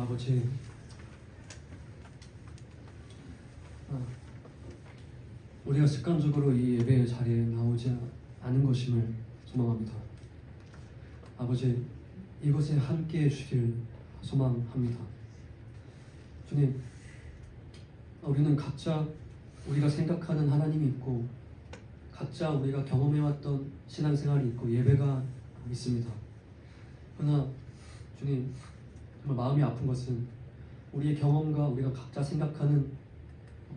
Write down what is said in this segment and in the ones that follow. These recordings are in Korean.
아버지, 우리가 습관적으로 이 예배의 자리에 나오지 않은 것임을 소망합니다. 아버지, 이곳에 함께해 주길 소망합니다. 주님, 우리는 각자 우리가 생각하는 하나님이 있고 각자 우리가 경험해왔던 신앙생활이 있고 예배가 있습니다. 그러나 주님, 정말 마음이 아픈 것은 우리의 경험과 우리가 각자 생각하는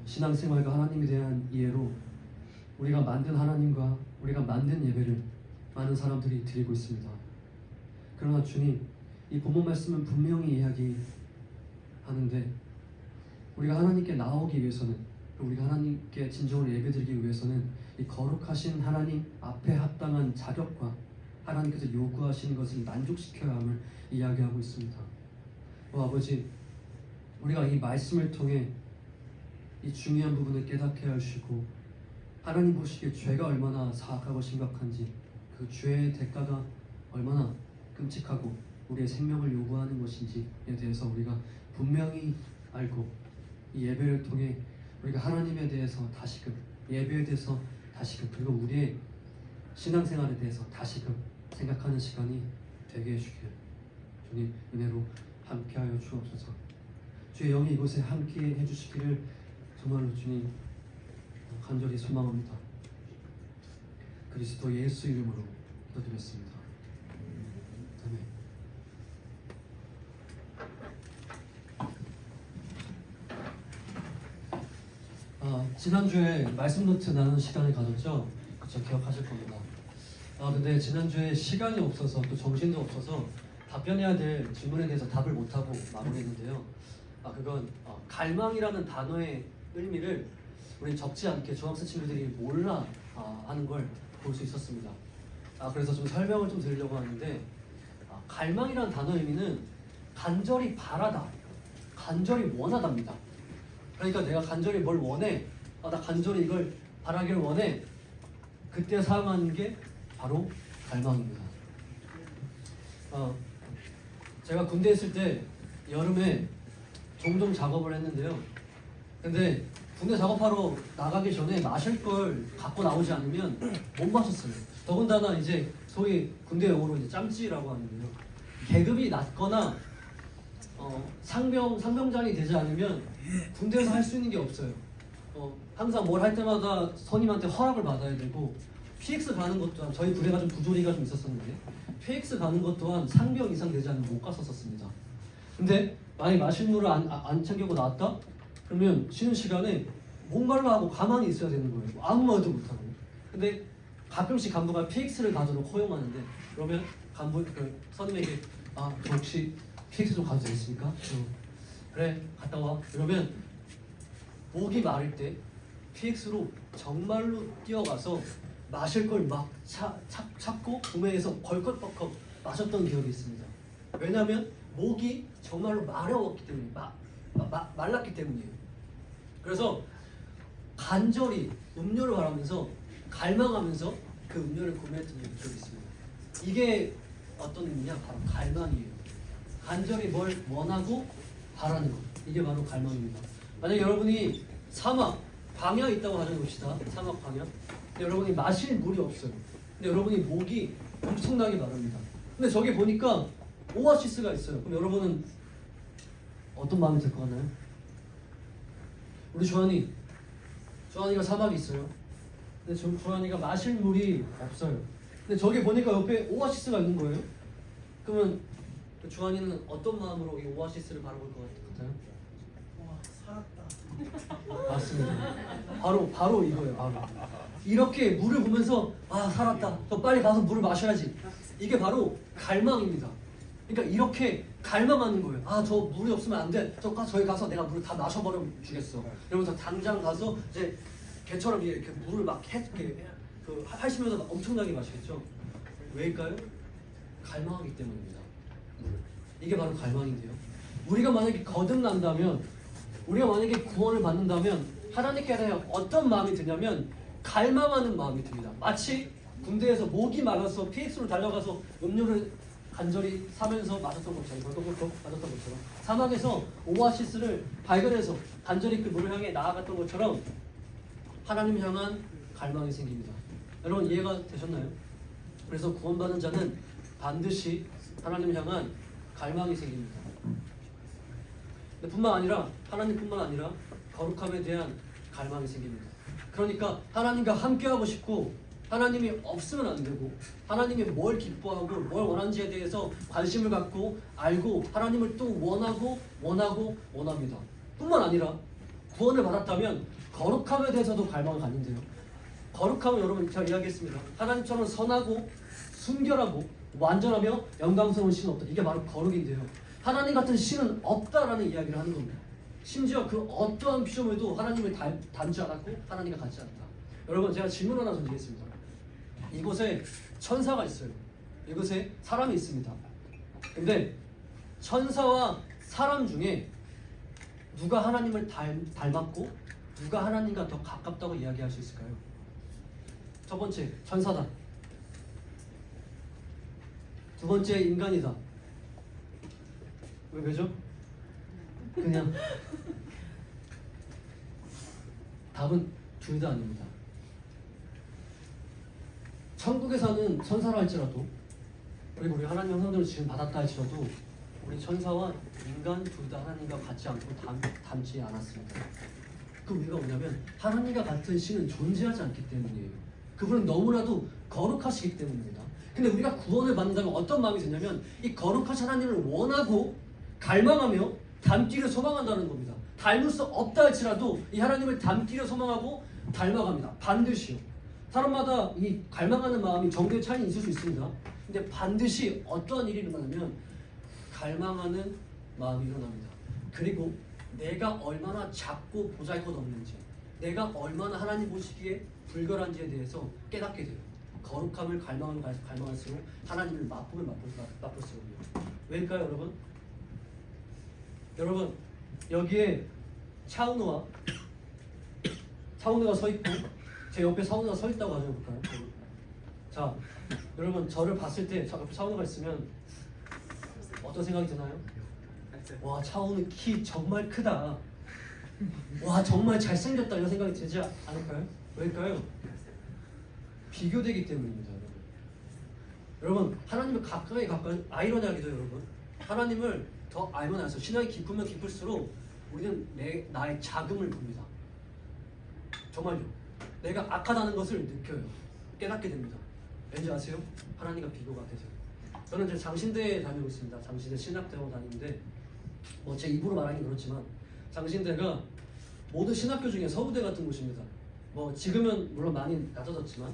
신앙생활과 하나님에 대한 이해로 우리가 만든 하나님과 우리가 만든 예배를 많은 사람들이 드리고 있습니다. 그러나 주님, 이 본문 말씀은 분명히 이야기하는데 우리가 하나님께 나오기 위해서는, 우리가 하나님께 진정으로 예배드리기 위해서는 이 거룩하신 하나님 앞에 합당한 자격과 하나님께서 요구하시는 것을 만족시켜야 함을 이야기하고 있습니다. 아버지, 우리가 이 말씀을 통해 이 중요한 부분을 깨닫게 하시고 하나님 보시기에 죄가 얼마나 사악하고 심각한지, 그 죄의 대가가 얼마나 끔찍하고 우리의 생명을 요구하는 것인지에 대해서 우리가 분명히 알고 이 예배를 통해 우리가 하나님에 대해서 다시금, 예배에 대해서 다시금, 그리고 우리의 신앙생활에 대해서 다시금 생각하는 시간이 되게 해주길 주님 은혜로 함께하여 주옵소서. 주의 영이 이곳에 함께 해주시기를 정말로 주님 간절히 소망합니다. 그리스도 예수 이름으로 기도드렸습니다. 아멘. 지난주에 말씀 노트 나눈 시간을 가졌죠? 그쵸, 기억하실 겁니다. 근데 지난주에 시간이 없어서 또 정신도 없어서 답변해야 될 질문에 대해서 답을 못하고 마무리했는데요. 그건 갈망이라는 단어의 의미를 우리 적지 않게 중학생 친구들이 몰라 하는 걸 볼 수 있었습니다. 그래서 좀 설명을 좀 드리려고 하는데, 갈망이라는 단어의 의미는 간절히 바라다, 간절히 원하답니다. 그러니까 내가 간절히 뭘 원해, 나 간절히 이걸 바라기를 원해, 그때 사용하는 게 바로 갈망입니다. 제가 군대에 있을 때 여름에 종종 작업을 했는데요. 근데 군대 작업하러 나가기 전에 마실 걸 갖고 나오지 않으면 못 마셨어요. 더군다나 이제 소위 군대 용어로 이제 짬찌라고 하는데요. 계급이 낮거나 상병장이 되지 않으면 군대에서 할 수 있는 게 없어요. 항상 뭘 할 때마다 선임한테 허락을 받아야 되고, PX 가는 것 또한, 저희 부대가 좀 부조리가 좀 있었었는데 PX 가는 것 또한 상병 이상 되지 않으면 못 갔었습니다. 근데 만약에 마실 물을 안 챙기고 나왔다? 그러면 쉬는 시간에 뭔가를 하고 가만히 있어야 되는 거예요. 아무 말도 못하고. 근데 가끔씩 간부가 PX를 가도록 허용하는데, 그러면 간부 선임에게 저 혹시 PX 좀 가도 되겠습니까? 그래, 갔다 와. 그러면 목이 마를 때 PX로 정말로 뛰어가서 마실 걸 막 찾고 구매해서 벌컥벌컥 마셨던 기억이 있습니다. 왜냐하면 목이 정말로 마려웠기 때문에, 말랐기 때문이에요. 그래서 간절히 음료를 바라면서 갈망하면서 그 음료를 구매했던 기억이 있습니다. 이게 어떤 의미냐? 바로 갈망이에요. 간절히 뭘 원하고 바라는 것, 이게 바로 갈망입니다. 만약 여러분이 사막, 광야에 있다고 가정해봅시다. 사막, 광야. 근데 여러분이 마실 물이 없어요. 근데 여러분이 목이 엄청나게 마릅니다. 근데 저기 보니까 오아시스가 있어요. 그럼 여러분은 어떤 마음이 들 것 같나요? 우리 주한이가 사막이 있어요. 근데 주한이가 마실 물이 없어요. 근데 저기 보니까 옆에 오아시스가 있는 거예요. 그러면 주한이는 어떤 마음으로 이 오아시스를 바라볼 것 같아요? 와, 살았다. 맞습니다. 바로 이거예요. 바로. 이렇게 물을 보면서 살았다. 저 빨리 가서 물을 마셔야지. 이게 바로 갈망입니다. 그러니까 이렇게 갈망하는 거예요. 저 물이 없으면 안 돼. 저기 가서 내가 물을 다 마셔버려 주겠어. 이러면서 당장 가서 이제 개처럼 이렇게 물을 막 하시면서 엄청나게 마시겠죠. 왜일까요? 갈망하기 때문입니다. 이게 바로 갈망인데요. 우리가 만약에 거듭난다면, 우리가 만약에 구원을 받는다면 하나님께 대해 어떤 마음이 드냐면 갈망하는 마음이 듭니다. 마치 군대에서 목이 말라서 PX로 달려가서 음료를 간절히 사면서 맞았던 것처럼 벌컥벌컥 맞았던 것처럼 사막에서 오아시스를 발견해서 간절히 그 물을 향해 나아갔던 것처럼 하나님 향한 갈망이 생깁니다. 여러분 이해가 되셨나요? 그래서 구원받은 자는 반드시 하나님 향한 갈망이 생깁니다. 뿐만 아니라 하나님뿐만 아니라 거룩함에 대한 갈망이 생깁니다. 그러니까 하나님과 함께하고 싶고 하나님이 없으면 안 되고 하나님이 뭘 기뻐하고 뭘 원하는지에 대해서 관심을 갖고 알고 하나님을 또 원합니다. 뿐만 아니라 구원을 받았다면 거룩함에 대해서도 갈망을 갖는데요. 거룩함은 여러분 제가 이야기했습니다. 하나님처럼 선하고 순결하고 완전하며 영광스러운 신은 없다. 이게 바로 거룩인데요. 하나님 같은 신은 없다라는 이야기를 하는 겁니다. 심지어 그 어떠한 피조물도 하나님을 닮지 않았고 하나님과 같지 않다. 여러분 제가 질문 하나 던지겠습니다. 이곳에 천사가 있어요. 이곳에 사람이 있습니다. 근데 천사와 사람 중에 누가 하나님을 닮았고 누가 하나님과 더 가깝다고 이야기할 수 있을까요? 첫 번째 천사다. 두 번째 인간이다. 왜죠? 그냥 답은 둘 다 아닙니다. 천국에 사는 천사라 할지라도 그리고 우리 하나님 형상대로 지금 받았다 할지라도 우리 천사와 인간 둘 다 하나님과 같지 않고 닮지 않았습니다. 그 이유가 뭐냐면 하나님과 같은 신은 존재하지 않기 때문이에요. 그분은 너무나도 거룩하시기 때문입니다. 근데 우리가 구원을 받는다면 어떤 마음이 드냐면 이 거룩하신 하나님을 원하고 갈망하며 닮기를 소망한다는 겁니다. 닮을 수 없다 할지라도 이 하나님을 닮기를 소망하고 닮아갑니다. 반드시요. 사람마다 이 갈망하는 마음이 정도의 차이는 있을 수 있습니다. 근데 반드시 어떠한 일이 일어나면 갈망하는 마음이 일어납니다. 그리고 내가 얼마나 작고 보잘것없는지 내가 얼마나 하나님 보시기에 불결한지에 대해서 깨닫게 돼요. 거룩함을 갈망할수록 하나님을 맛볼수록요. 왜일까요 여러분? 여러분 여기에 차은우가 서 있고 제 옆에 차은우가 서 있다고 가져볼까요? 자 여러분 저를 봤을 때 옆에 차은우가 있으면 어떤 생각이 드나요? 와 차은우 키 정말 크다. 와 정말 잘생겼다 이런 생각이 들지 않을까요? 왜일까요? 비교되기 때문입니다. 여러분 하나님을 가까이 아이러니하게도 여러분 하나님을 더 알면 알수록 신앙이 깊으면 깊을수록 우리는 나의 작음을 봅니다. 정말요. 내가 악하다는 것을 느껴요. 깨닫게 됩니다. 왠지 아세요? 하나님과 비교가 되세요. 저는 이제 장신대에 다니고 있습니다. 장신대 신학대학원 다니는데 뭐 제 입으로 말하긴 그렇지만 장신대가 모든 신학교 중에 서울대 같은 곳입니다. 뭐 지금은 물론 많이 낮아졌지만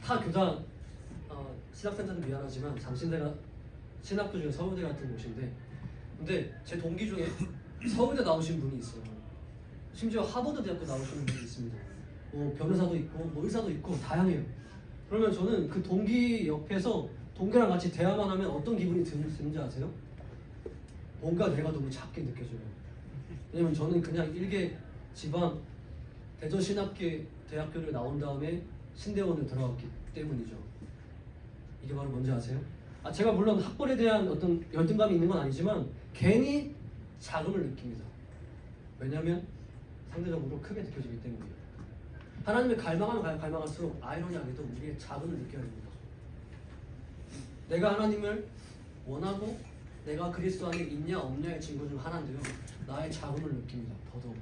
타 교단 신학센터는 미안하지만 장신대가 신학교 중에 서울대 같은 곳인데 근데 제 동기 중에 서울대 나오신 분이 있어요. 심지어 하버드 대학교 나오시는 분이 있습니다. 뭐 변호사도 있고 뭐 의사도 있고 다양해요. 그러면 저는 그 동기 옆에서 동기랑 같이 대화만 하면 어떤 기분이 드는지 아세요? 뭔가 내가 너무 작게 느껴져요. 왜냐면 저는 그냥 일개 지방 대전신학계 대학교를 나온 다음에 신대원을 들어갔기 때문이죠. 이게 바로 뭔지 아세요? 제가 물론 학벌에 대한 어떤 열등감이 있는 건 아니지만 괜히 자금을 느낍니다. 왜냐하면 상대적으로 크게 느껴지기 때문이에요. 하나님을 갈망하면 갈망할수록 아이러니하게도 우리의 자금을 느껴야 됩니다. 내가 하나님을 원하고 내가 그리스도 안에 있냐 없냐의 증거 중 하나인데요. 나의 자금을 느낍니다. 더더욱.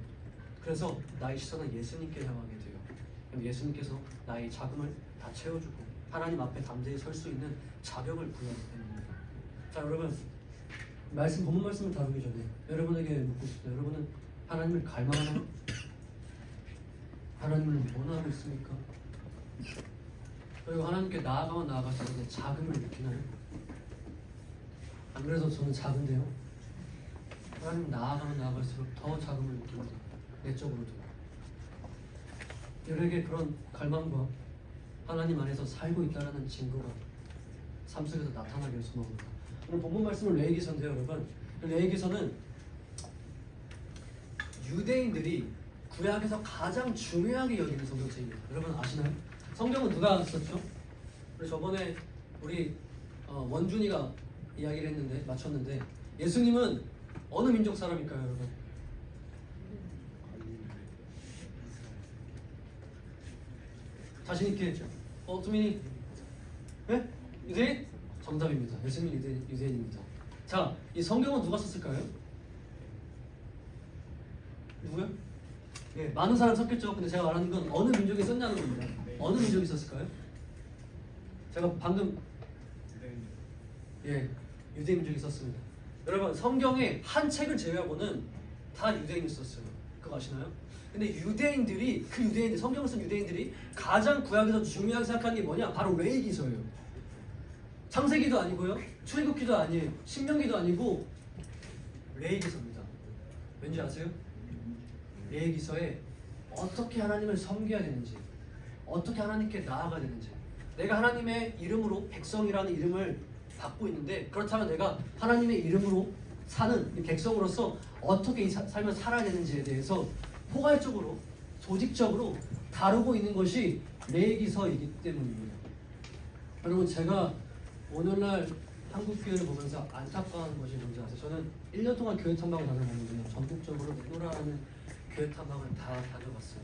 그래서 나의 시선은 예수님께 향하게 돼요. 그럼 예수님께서 나의 자금을 다 채워주고 하나님 앞에 담대히 설 수 있는 자격을 부여하기 때문입니다. 자 여러분 본문 말씀을 다루기 전에 여러분에게 묻고 싶어요. 여러분은 하나님을 갈망하나요? 하나님을 원하고 있습니까? 그리고 하나님께 나아가면 나아갈수록 자금을 느끼나요? 안 그래도 저는 작은데요. 하나님 나아가면 나아갈수록 더 자금을 느낍니다. 내적으로도. 여러에게 그런 갈망과 하나님 안에서 살고 있다는 증거가 삶 속에서 나타나기를 소망합니다. 오늘 본문 말씀은 레위기서인데요, 여러분. 레위기서는 유대인들이 구약에서 가장 중요하게 여기는 성경책입니다. 여러분 아시나요? 성경은 누가 썼죠? 우리 저번에 우리 원준이가 이야기를 했는데 맞췄는데 예수님은 어느 민족 사람일까요, 여러분? 자신 있게 했죠. 수민이? 네? 유대인? 정답입니다. 예수님 유대인입니다. 자, 이 성경은 누가 썼을까요? 누구요? 예, 많은 사람 썼겠죠. 근데 제가 말하는 건 어느 민족이 썼냐는 겁니다. 어느 민족이 썼을까요? 제가 방금 유대 민족이 썼습니다. 여러분 성경의 한 책을 제외하고는 다 유대인이 썼어요. 그거 아시나요? 근데 유대인들이 성경을 쓴 유대인들이 가장 구약에서 중요하게 생각하는 게 뭐냐? 바로 레위기서예요. 창세기도 아니고요, 출애굽기도 아니에요, 신명기도 아니고 레위기서입니다. 왠지 아세요? 레위기서에 어떻게 하나님을 섬겨야 되는지, 어떻게 하나님께 나아가야 되는지, 내가 하나님의 이름으로 백성이라는 이름을 받고 있는데 그렇다면 내가 하나님의 이름으로 사는 백성으로서 어떻게 이 삶을 살아야 되는지에 대해서 포괄적으로, 조직적으로 다루고 있는 것이 레위기서이기 때문입니다. 여러분 제가 오늘날 한국 교회를 보면서 안타까운 것이 뭔지 아세요? 저는 1년 동안 교회 탐방을 다녀봤는데 전국적으로 내노라하는 교회 탐방을 다 다녀봤어요.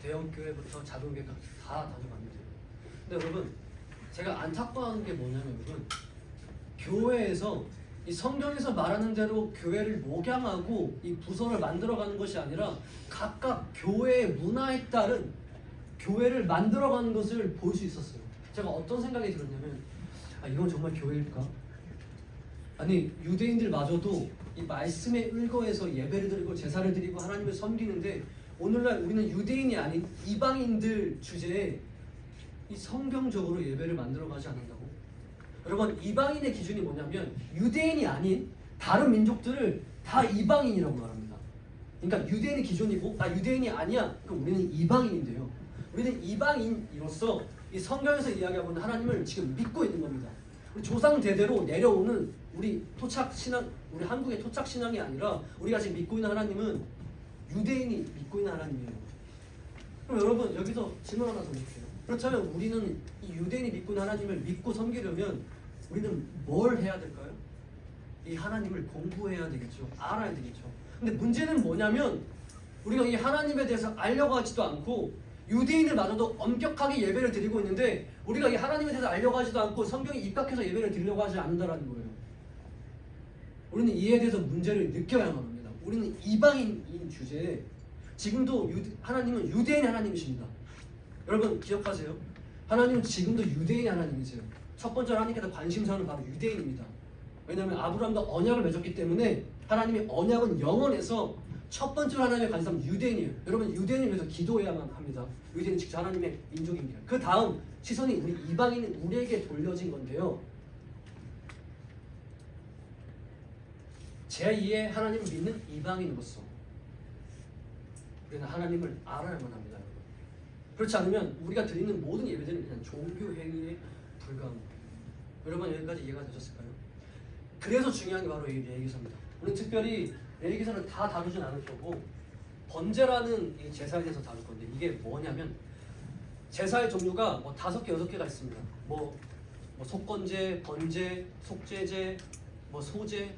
대형 교회부터 작은 교회까지 다 다녀봤는데, 근데 여러분 제가 안타까운 게 뭐냐면 여러분, 교회에서 이 성경에서 말하는 대로 교회를 목양하고 이 부서를 만들어가는 것이 아니라 각각 교회의 문화에 따른 교회를 만들어가는 것을 볼 수 있었어요. 제가 어떤 생각이 들었냐면, 이건 정말 교회일까? 아니 유대인들마저도 이 말씀에 의거해서 예배를 드리고 제사를 드리고 하나님을 섬기는데 오늘날 우리는 유대인이 아닌 이방인들 주제에 이 성경적으로 예배를 만들어가지 않는다고? 여러분 이방인의 기준이 뭐냐면 유대인이 아닌 다른 민족들을 다 이방인이라고 말합니다. 그러니까 유대인이 기준이고 유대인이 아니야, 그럼 우리는 이방인인데요. 우리는 이방인으로서 이 성경에서 이야기하고 있는 하나님을 지금 믿고 있는 겁니다. 우리 조상 대대로 내려오는 우리 토착 신앙, 우리 한국의 토착 신앙이 아니라 우리가 지금 믿고 있는 하나님은 유대인이 믿고 있는 하나님이에요. 그럼 여러분 여기서 질문 하나 던질게요. 그렇다면 우리는 이 유대인이 믿고 있는 하나님을 믿고 섬기려면 우리는 뭘 해야 될까요? 이 하나님을 공부해야 되겠죠. 알아야 되겠죠. 근데 문제는 뭐냐면 우리가 이 하나님에 대해서 알려고 하지도 않고 유대인을 마저도 엄격하게 예배를 드리고 있는데 우리가 이 하나님에 대해서 알려고 하지도 않고 성경에 입각해서 예배를 드리려고 하지 않는다라는 거예요. 우리는 이에 대해서 문제를 느껴야만 합니다. 우리는 이방인인 주제에 지금도 하나님은 유대인의 하나님이십니다. 여러분 기억하세요. 하나님은 지금도 유대인의 하나님이세요. 첫 번째로 하나님께서 관심사는 바로 유대인입니다. 왜냐하면 아브라함과 언약을 맺었기 때문에 하나님의 언약은 영원해서 첫 번째로 하나님의 관심사는 유대인이에요. 여러분 유대인을 위해서 기도해야만 합니다. 유대인은 직접 하나님의 민족입니다. 그 다음 시선이 우리 이방인은 우리에게 돌려진 건데요. 제2의 하나님을 믿는 이방인으로서 우리는 하나님을 알아야만 합니다. 그렇지 않으면 우리가 드리는 모든 예배들은 그냥 종교 행위에 불과합니다. 여러분 여기까지 이해가 되셨을까요? 그래서 중요한 게 바로 이 레위기서입니다. 우리는 특별히 레위기서를 다 다루진 않을 거고 번제라는 이 제사에 대해서 다룰 건데 이게 뭐냐면 제사의 종류가 5개, 6개가 있습니다. 속건제, 번제, 속죄제, 소제,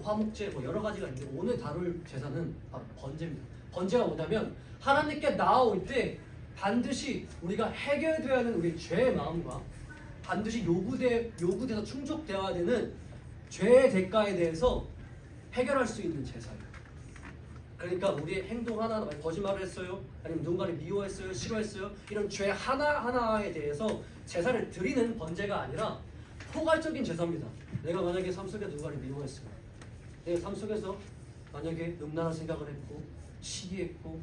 화목제 여러 가지가 있는데 오늘 다룰 제사는 바로 번제입니다. 번제가 뭐냐면 하나님께 나아올 때 반드시 우리가 해결되어야 하는 우리 죄의 마음과 반드시 요구돼서 충족되어야 되는 죄의 대가에 대해서 해결할 수 있는 제사예요. 그러니까 우리의 행동 하나하나, 거짓말을 했어요, 아니면 누군가를 미워했어요, 싫어했어요, 이런 죄 하나하나에 대해서 제사를 드리는 번제가 아니라 포괄적인 제사입니다. 내가 만약에 삶 속에 누군가를 미워했어요, 내가 삶 속에서 만약에 음란한 생각을 했고 시기했고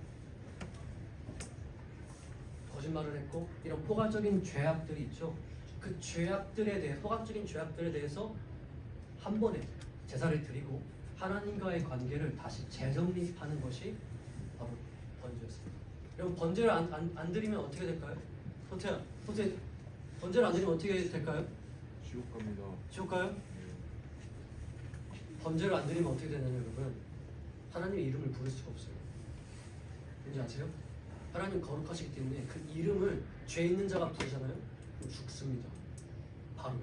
거짓말을 했고 이런 포괄적인 죄악들이 있죠. 그 죄악들에 대해 포괄적인 죄악들에 대해서 한 번에 제사를 드리고 하나님과의 관계를 다시 재정립하는 것이 바로 번제였습니다. 여러분 번제를 안 드리면 어떻게 될까요? 호태야, 번제를 안 드리면 어떻게 될까요? 지옥 갑니다. 지옥 가요? 번제를 안 드리면 어떻게 되냐면 여러분 하나님의 이름을 부를 수가 없어요. 뭔지 아세요? 하나님 거룩하시기 때문에 그 이름을 죄 있는 자가 부르잖아요? 그럼 죽습니다. 바로요.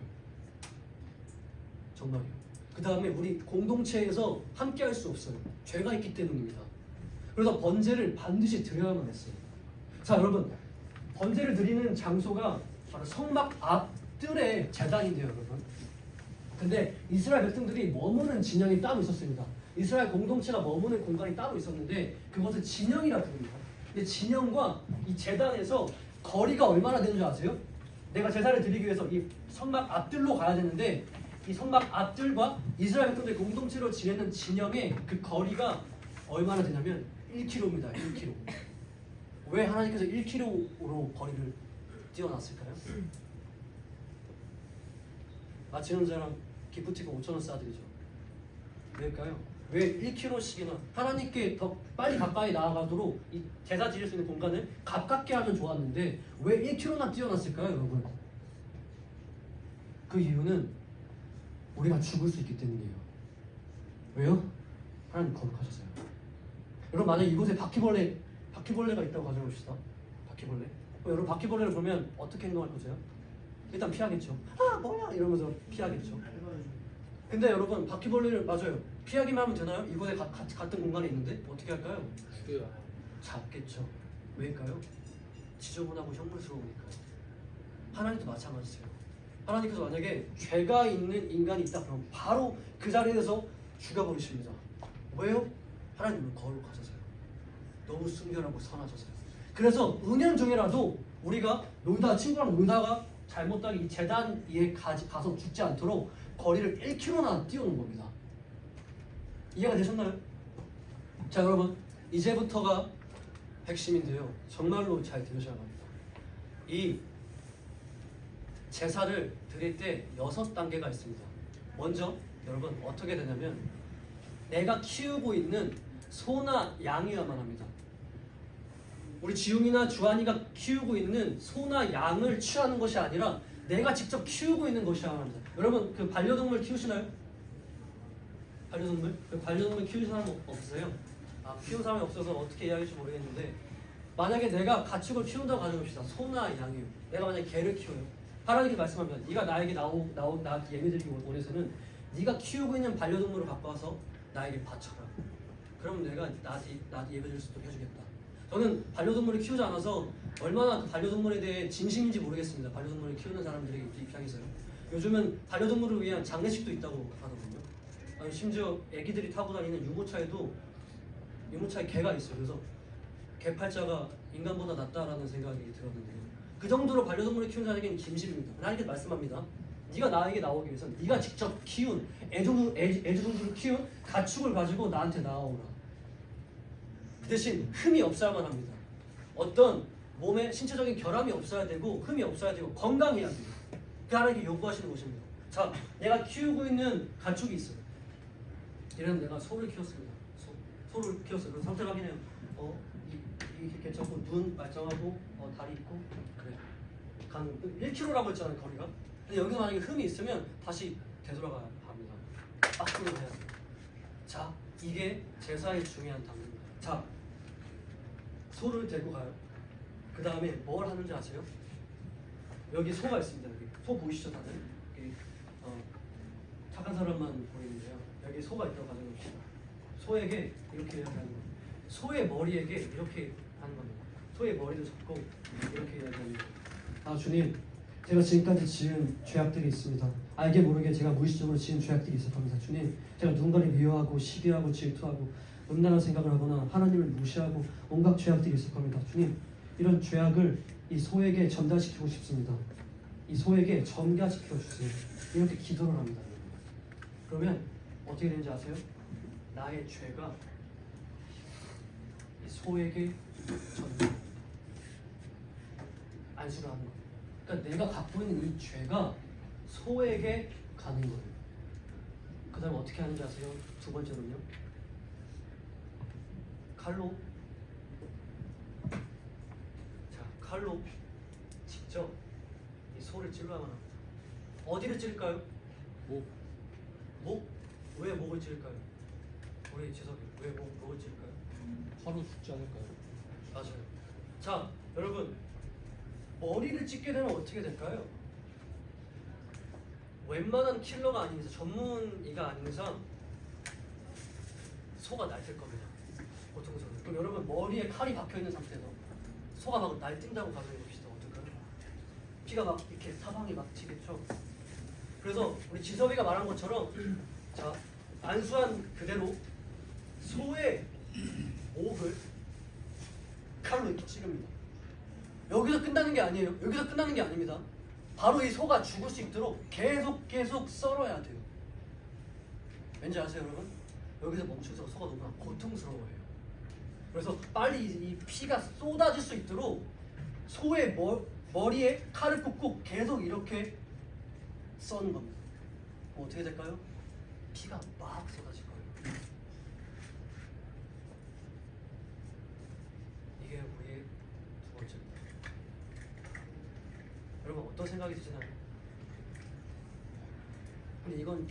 정말이요. 그 다음에 우리 공동체에서 함께 할 수 없어요. 죄가 있기 때문입니다. 그래서 번제를 반드시 드려야만 했어요. 자 여러분, 번제를 드리는 장소가 바로 성막 앞뜰의 제단인데요 여러분. 근데 이스라엘 백성들이 머무는 진영이 따로 있었습니다. 이스라엘 공동체가 머무는 공간이 따로 있었는데 그것을 진영이라 부릅니다. 근데 진영과 이 제단에서 거리가 얼마나 되는 줄 아세요? 내가 제사를 드리기 위해서 이 성막 앞뜰로 가야 되는데 이 성막 앞뜰과 이스라엘 백성들의 공동체로 지내는 진영의 그 거리가 얼마나 되냐면 1km입니다. 1km. 왜 하나님께서 1km로 거리를 띄워놨을까요? 마치는 사람 기프티콘 5,000원 싸드리죠. 왜일까요? 왜 1km씩이나 하나님께 더 빨리 가까이 나아가도록 이 제사 지낼 수 있는 공간을 가깝게 하면 좋았는데 왜 1km나 띄워놨을까요 여러분? 그 이유는 우리가 죽을 수 있기 때문이에요. 왜요? 하나님 거룩하셔서요. 여러분 만약 이곳에 바퀴벌레가 있다고 가정해봅시다. 바퀴벌레. 여러분 바퀴벌레를 보면 어떻게 행동할 거세요? 일단 피하겠죠. 아 뭐야 이러면서 피하겠죠. 근데 여러분 바퀴벌레를 맞아요. 피하기만 하면 되나요? 이곳에 같은 공간에 있는데 어떻게 할까요? 죽여요. 잡겠죠. 왜일까요? 지저분하고 흉물스러우니까요. 하나님도 마찬가지세요. 하나님께서 만약에 죄가 있는 인간이 있다 그러면 바로 그 자리에서 죽여버리십니다. 왜요? 하나님은 거룩하셔서요. 너무 순결하고 선하셔서요. 그래서 은연중에라도 우리가 친구랑 놀다가 잘못하게 이 제단 위에 가서 죽지 않도록 거리를 1km나 띄우는 겁니다. 이해가 되셨나요? 자 여러분 이제부터가 핵심인데요. 정말로 잘 들으셔야 합니다. 이 제사를 드릴 때 6단계가 있습니다. 먼저 여러분 어떻게 되냐면 내가 키우고 있는 소나 양이어야만 합니다. 우리 지웅이나 주한이가 키우고 있는 소나 양을 취하는 것이 아니라 내가 직접 키우고 있는 것이어야만 합니다. 여러분 그 반려동물 키우시나요? 반려동물? 반려동물 키우시는 사람 없으세요? 키우는 사람이 없어서 어떻게 이야기할지 모르겠는데 만약에 내가 가축을 키운다고 가정합시다. 소나 양이요. 내가 만약에 개를 키워요. 하나님께 말씀하면 네가 나에게 나한테 예배드리기 원해서는 네가 키우고 있는 반려동물을 갖고 와서 나에게 바쳐라. 그럼 내가 나한테 예배드릴 수 있도록 해주겠다. 저는 반려동물을 키우지 않아서 얼마나 그 반려동물에 대해 진심인지 모르겠습니다. 반려동물을 키우는 사람들의 입장에서요. 요즘은 반려동물을 위한 장례식도 있다고 하더군요. 아니, 심지어 애기들이 타고 다니는 유모차에 개가 있어요. 그래서 개팔자가 인간보다 낫다라는 생각이 들었는데요. 그 정도로 반려동물을 키우는 자에게는 진심입니다. 하나님께 말씀합니다. 네가 나에게 나오기 위해서 네가 직접 키운 애주동물을 키운 가축을 가지고 나한테 나아오라. 그 대신 흠이 없어야만 합니다. 어떤 몸에 신체적인 결함이 없어야 되고 흠이 없어야 되고 건강해야 돼요. 그 하나님께 요구하시는 것입니다. 자, 내가 키우고 있는 가축이 있어요. 이런 내가 소를 키웠습니다. 소를 키웠어요. 그럼 상태 확인해요. 이게 괜찮고 눈 말짱하고 다리 있고 그래. 간 1km라고 했잖아요 거리가. 근데 여기서 만약에 흠이 있으면 다시 되돌아가야 합니다. 앞으로 해야 돼요. 자, 이게 제사의 중요한 단계입니다. 자, 소를 데리고 가요. 그 다음에 뭘 하는지 아세요? 여기 소가 있습니다. 여기 소 보이시죠 다들? 여기, 착한 사람만 보이는데요. 여기 소가 있다고 가정해봅시다. 소에게 이렇게 이야기하는 겁니다. 소의 머리에게 이렇게 하는 겁니다. 소의 머리를 잡고 이렇게 이야기하는 겁니다. 주님, 제가 지금까지 지은 죄악들이 있습니다. 알게 모르게 제가 무의식적으로 지은 죄악들이 있을 겁니다. 주님, 제가 누군가를 미워하고 시기하고 질투하고 음란한 생각을 하거나 하나님을 무시하고 온갖 죄악들이 있을 겁니다. 주님, 이런 죄악을 이 소에게 전달시키고 싶습니다. 이 소에게 전가시켜 주세요. 이렇게 기도를 합니다. 그러면 어떻게 되는지 아세요? 나의 죄가 이 소에게 전달 안수를 하는 거예요. 그러니까 내가 갖고 있는 이 죄가 소에게 가는 거예요. 그 다음에 어떻게 하는지 아세요? 두 번째로는요. 칼로 직접 이 소를 찔러야만 합니다. 어디를 찔까요? 목? 왜 목을 찔까요? 우리 지석이 왜 목을 찔까요? 바로 죽지 않을까요? 맞아요. 자, 여러분 머리를 찢게 되면 어떻게 될까요? 웬만한 킬러가 아닌 이상, 전문의가 아닌 이상 소가 날뛸 겁니다. 보통서는. 그럼 여러분 머리에 칼이 박혀 있는 상태에서 소가 막 날뛴다고 가정해 봅시다. 어떨까요? 피가 막 이렇게 사방에 막 튀겠죠. 그래서 우리 지섭이가 말한 것처럼 자 안수한 그대로 소의 목을 칼로 이렇게 찌릅니다. 여기서 끝나는 게 아니에요. 여기서 끝나는 게 아닙니다. 바로 이 소가 죽을 수 있도록 계속 썰어야 돼요. 왠지 아세요, 여러분? 여기서 멈춰서 소가 너무나 고통스러워해요. 그래서 빨리 이 피가 쏟아질 수 있도록 소의 머리에 칼을 꽂고 계속 이렇게 써는 겁니다. 그럼 어떻게 될까요? 피가 막 쏟아질 거예요. 이게 우리의 두 번째입니다. 여러분 어떤 생각이 드시나요? 근데 이건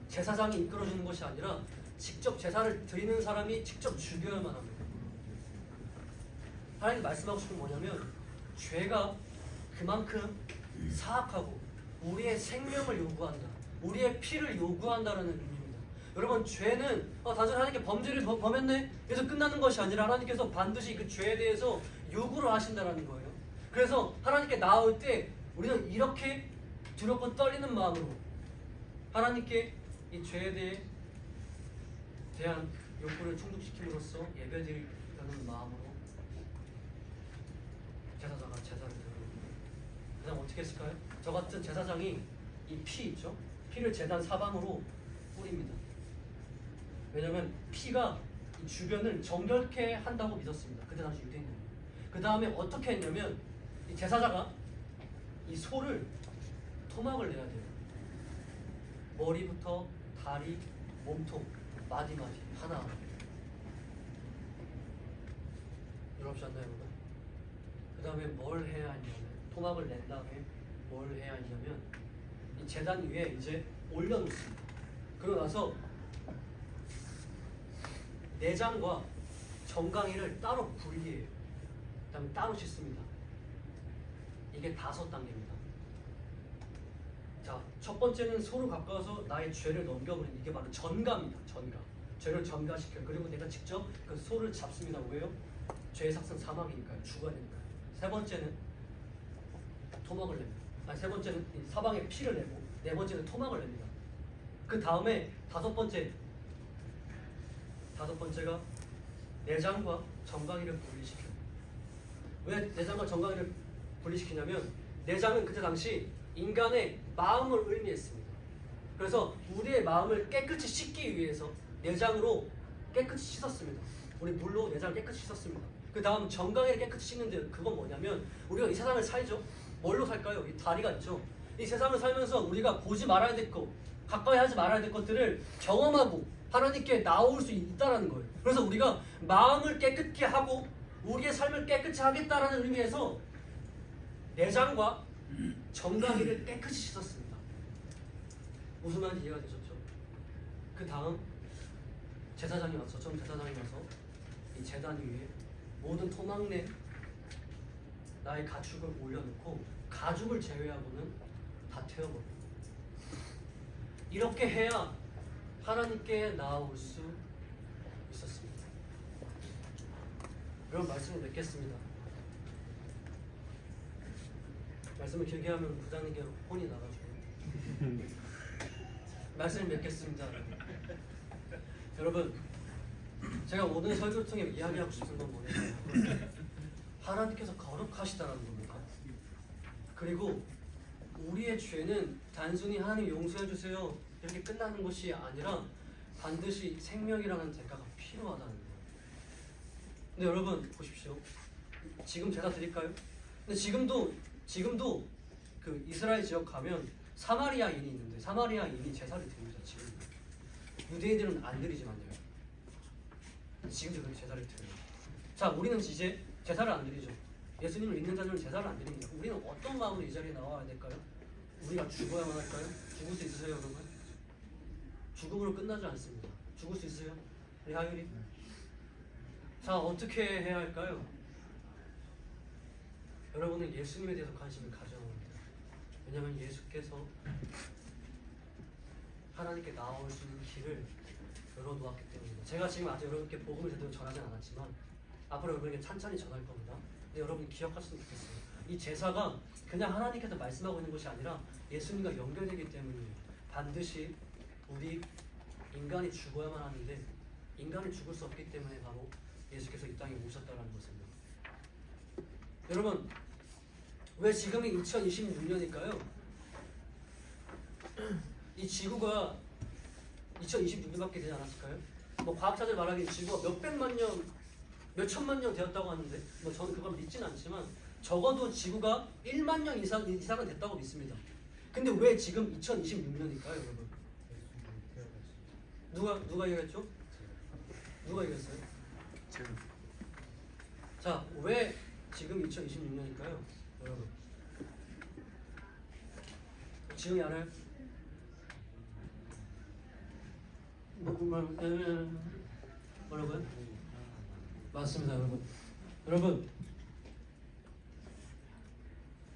제사장이 이끌어주는 것이 아니라 직접 제사를 드리는 사람이 직접 죽여야만 합니다. 하나님 말씀하고 싶은 뭐냐면 죄가 그만큼 사악하고 우리의 생명을 요구한다. 우리의 피를 요구한다라는 의미입니다. 여러분 죄는 단순히 하나님께 범죄를 범했네? 그래서 끝나는 것이 아니라 하나님께서 반드시 그 죄에 대해서 요구를 하신다는 거예요. 그래서 하나님께 나올 때 우리는 이렇게 두렵고 떨리는 마음으로 하나님께 이 죄에 대한 욕구를 충족시킴으로써 예배드리려는 마음으로 제사장가 제사를 드립니다. 그 다음 어떻게 했을까요? 저 같은 제사장이 이 피 있죠? 피를 제단 사방으로 뿌립니다. 왜냐하면 피가 이 주변을 정결케 한다고 믿었습니다. 그때 당시 유대인들. 그 다음에 어떻게 했냐면 이 제사자가 이 소를 토막을 내야 돼요. 머리부터 다리, 몸통, 마디마디 하나하나. 어렵지 않나요, 여러분? 그 다음에 뭘 해야 하냐면 토막을 낸 다음에 뭘 해야 하냐면 이 제단 위에 이제 올려놓습니다. 그러고 나서 내장과 정강이를 따로 분리해요. 그 다음에 따로 씻습니다. 이게 5단계입니다. 자, 첫 번째는 소를 가까워서 나의 죄를 넘겨버리는 이게 바로 전가입니다. 전가. 죄를 전가시켜요. 그리고 내가 직접 그 소를 잡습니다. 왜요? 죄의 삭은 사망이니까요. 죽어야 되니까요. 세 번째는 토막을 냅니다. 아니, 세 번째는 사방에 피를 내고 네 번째는 토막을 냅니다. 그 다음에 다섯 번째가 내장과 정강이를 분리시켜요. 왜 내장과 정강이를 분리시키냐면 내장은 그때 당시 인간의 마음을 의미했습니다. 그래서 우리의 마음을 깨끗이 씻기 위해서 내장으로 깨끗이 씻었습니다. 우리 물로 내장을 깨끗이 씻었습니다. 그 다음 정강이를 깨끗이 씻는데 그건 뭐냐면 우리가 이 세상을 살죠. 뭘로 살까요? 이 다리가 있죠. 이 세상을 살면서 우리가 보지 말아야 될 것, 가까이 하지 말아야 될 것들을 경험하고 하나님께 나올 수 있다라는 거예요. 그래서 우리가 마음을 깨끗게 하고 우리의 삶을 깨끗이 하겠다라는 의미에서 내장과 정강이를 깨끗이 씻었습니다. 무슨 말인지 이해가 되셨죠? 그 다음 제사장이 와서 전 제사장이 와서 이 제단 위에 모든 토막낸 나의 가축을 올려놓고 가죽을 제외하고는 다 태워버려요. 이렇게 해야 하나님께 나아올 수 있었습니다. 그럼 말씀을 맺겠습니다. 말씀을 길게 하면 부장님께 혼이 나가지고 말씀을 맺겠습니다. 여러분, 제가 오늘 설교를 통해 이야기하고 싶은 건 뭐냐면 하나님께서 거룩하시다라는 겁니다. 그리고 우리의 죄는 단순히 하나님 용서해 주세요 이렇게 끝나는 것이 아니라 반드시 생명이라는 대가가 필요하다는 거예요. 근데 여러분 보십시오. 지금 제사 드릴까요? 근데 지금도 그 이스라엘 지역 가면 사마리아인이 있는데 사마리아인이 제사를 드립니다. 지금 유대인들은 안 드리지만요. 지금도 그렇게 제사를 드려요. 자, 우리는 이제 제사를 안 드리죠. 예수님을 믿는 자들은 제사를 안 드립니다. 우리는 어떤 마음으로 이 자리에 나와야 될까요? 우리가 죽어야만 할까요? 죽을 수 있으세요, 여러분? 죽음으로 끝나지 않습니다. 죽을 수 있어요? 우리 하율이? 자, 어떻게 해야 할까요? 여러분은 예수님에 대해서 관심을 가져야 합니다. 왜냐하면 예수께서 하나님께 나올 수 있는 길을 열어놓았기 때문입니다. 제가 지금 아직 여러분께 복음을 제대로 전하진 않았지만 앞으로 여러분에게 찬찬히 전할 겁니다. 근데 여러분이 기억하셨으면 좋겠어요. 이 제사가 그냥 하나님께서 말씀하고 있는 것이 아니라 예수님과 연결되기 때문이에요. 반드시 우리 인간이 죽어야만 하는데 인간이 죽을 수 없기 때문에 바로 예수께서 이 땅에 오셨다는 것입니다. 여러분, 왜 지금이 2026년일까요? 이 지구가 2026년밖에 되지 않았을까요? 뭐 과학자들 말하기엔 지구가 몇백만 년, 몇천만 년 되었다고 하는데 뭐 저는 그걸 믿지는 않지만 적어도 지구가 1만 년 이상은 됐다고 믿습니다. 근데 왜 지금 2026년일까요, 여러분? 누가 얘기했죠? 누가 얘기했어요? 자, 왜 지금 2026년일까요, 여러분? 지금이 알아요? 뭐라고요? 맞습니다, 여러분. 여러분,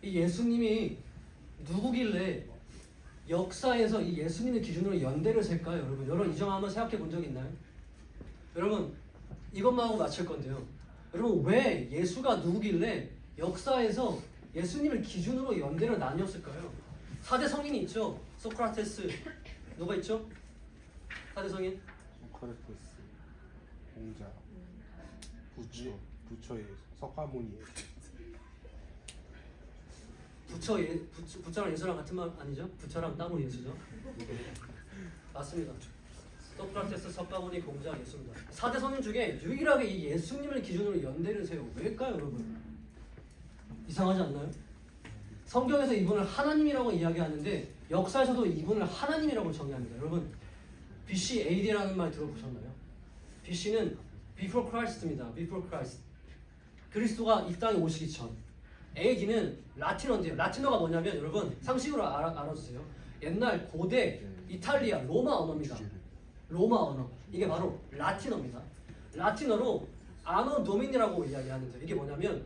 이 예수님이 누구길래 역사에서 이 예수님의 기준으로 연대를 셀까요, 여러분? 여러분 이 점 한번 생각해 본 적 있나요? 여러분, 이것만 하고 마칠 건데요. 여러분, 왜 예수가 누구길래 역사에서 예수님을 기준으로 연대를 나뉘었을까요? 4대 성인이 있죠. 소크라테스, 누가 있죠? 4대 성인? 소크라테스, 공자, 부처의 석가모니. 부처랑 예수랑 같은 말 아니죠? 부처랑 따로 예수죠? 맞습니다. 소크라테스, 석가모니, 공자, 예수입니다. 4대 성인 중에 유일하게 이 예수님을 기준으로 연대를 세요. 왜일까요, 여러분? 이상하지 않나요? 성경에서 이분을 하나님이라고 이야기하는데 역사에서도 이분을 하나님이라고 정의합니다. 여러분, BC AD라는 말 들어보셨나요? BC는 Before Christ입니다. Before Christ. 그리스도가 이 땅에 오시기 전. AD는 라틴어인데요. 라틴어가 뭐냐면 여러분 상식으로 알아주세요. 옛날 고대 이탈리아 로마 언어입니다. 로마 언어. 이게 바로 라틴어입니다. 라틴어로 아노 도미니라고 이야기하는데 이게 뭐냐면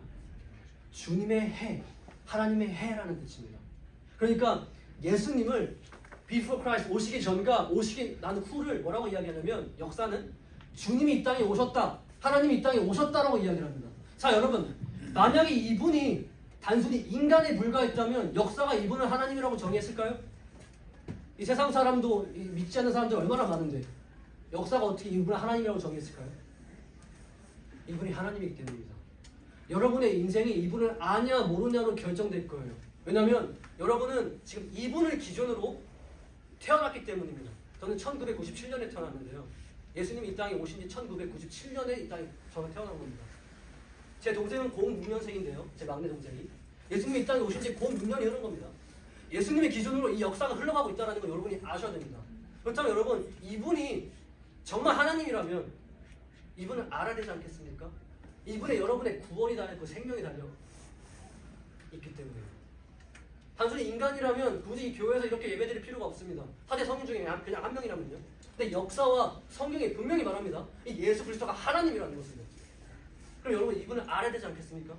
주님의 해, 하나님의 해라는 뜻입니다. 그러니까 예수님을 Before Christ 오시기 전과 오시기 난 후를 뭐라고 이야기하냐면 역사는 주님이 이 땅에 오셨다, 하나님이 이 땅에 오셨다라고 이야기를 합니다. 자, 여러분, 만약에 이분이 단순히 인간에 불과했다면 역사가 이분을 하나님이라고 정의했을까요? 이 세상 사람도 믿지 않는 사람들 얼마나 많은데 역사가 어떻게 이분을 하나님이라고 정의했을까요? 이분이 하나님이기 때문입니다. 여러분의 인생이 이분을 아냐 모르냐로 결정될 거예요. 왜냐하면 여러분은 지금 이분을 기준으로 태어났기 때문입니다. 저는 1997년에 태어났는데요. 예수님이 이 땅에 오신 지 1997년에 이 땅에 저는 태어난 겁니다. 제 동생은 06년생인데요. 제 막내 동생이. 예수님이 이 땅에 오신 지 06년이 흐른 겁니다. 예수님의 기준으로 이 역사가 흘러가고 있다는 걸 여러분이 아셔야 됩니다. 그렇다면 여러분, 이분이 정말 하나님이라면 이분을 알아야 되지 않겠습니까? 이분에 여러분의 구원이 달려 있고 생명이 달려 있기 때문에요. 단순히 인간이라면 굳이 이 교회에서 이렇게 예배드릴 필요가 없습니다. 4대 성인 중에 그냥 한 명이라면요. 근데 역사와 성경이 분명히 말합니다. 이 예수 그리스도가 하나님이라는 것을. 그럼 여러분 이분을 알아야 되지 않겠습니까?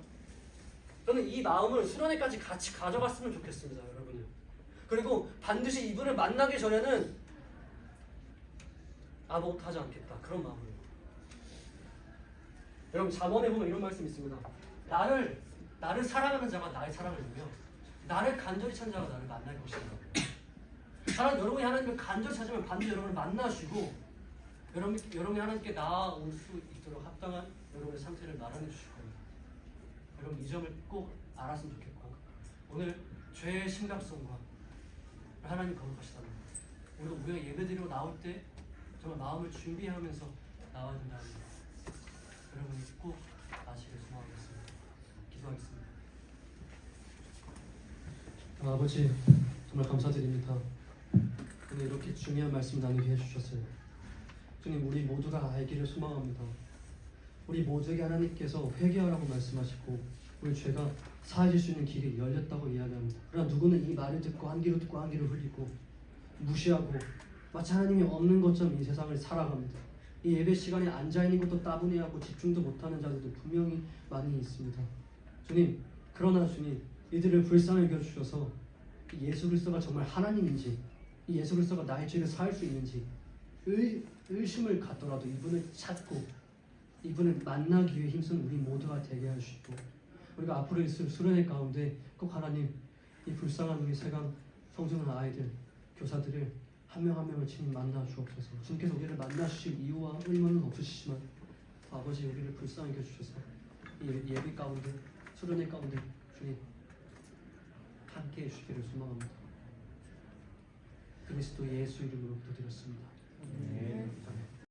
저는 이 마음을 수련회까지 같이 가져갔으면 좋겠습니다, 여러분요. 그리고 반드시 이분을 만나기 전에는 아무것도 하지 않겠다, 그런 마음으로. 여러분, 잠언에 보면 이런 말씀이 있습니다. 나를 사랑하는 자가 나의 사랑을 주며 나를 간절히 찾는 자가 나를 만날 것이다. 여러분이 하나님을 간절히 찾으면 반드시 여러분을 만나시고 여러분이 하나님께 나아올 수 있도록 합당한 여러분의 상태를 마련해 주실 겁니다. 여러분, 이 점을 꼭 알았으면 좋겠고 오늘 죄의 심각성과 하나님 거룩하시다는 것, 우리가 우리가 예배드리러 나올 때 정말 마음을 준비하면서 나와야 된다는 것, 여러분이 꼭 아시길 소망하겠습니다. 기도하겠습니다. 아버지, 정말 감사드립니다. 오늘 이렇게 중요한 말씀 나누게 해주셨어요. 주님, 우리 모두가 알기를 소망합니다. 우리 모두에게 하나님께서 회개하라고 말씀하시고 우리 죄가 사해질 수 있는 길이 열렸다고 이야기합니다. 그러나 누구는 이 말을 듣고 한 귀로 듣고 한 귀로 흘리고 무시하고 마치 하나님이 없는 것처럼 이 세상을 살아갑니다. 이 예배 시간에 앉아있는 것도 따분해하고 집중도 못하는 자들도 분명히 많이 있습니다. 주님, 그러나 주님, 이들을 불쌍히 여겨주셔서 이 예수 그리스도가 정말 하나님인지, 이 예수 그리스도가 나의 죄를 사할 수 있는지 의심을 갖더라도 이분을 찾고 이분을 만나기 위해 힘쓰는 우리 모두가 되게 하시고, 우리가 앞으로 있을 수련회 가운데 꼭 하나님 이 불쌍한 우리 세강 성장하는 아이들, 교사들을 한 명 한 명을 친히 만나 주옵소서. 주님께서 우리를 만나주실 이유와 의무는 없으시지만 아버지 우리를 불쌍하게 해주셔서 이 예배 가운데, 수련회 가운데 주님 함께 해주시기를 소망합니다. 그리스도 예수 이름으로 기도드렸습니다. 네.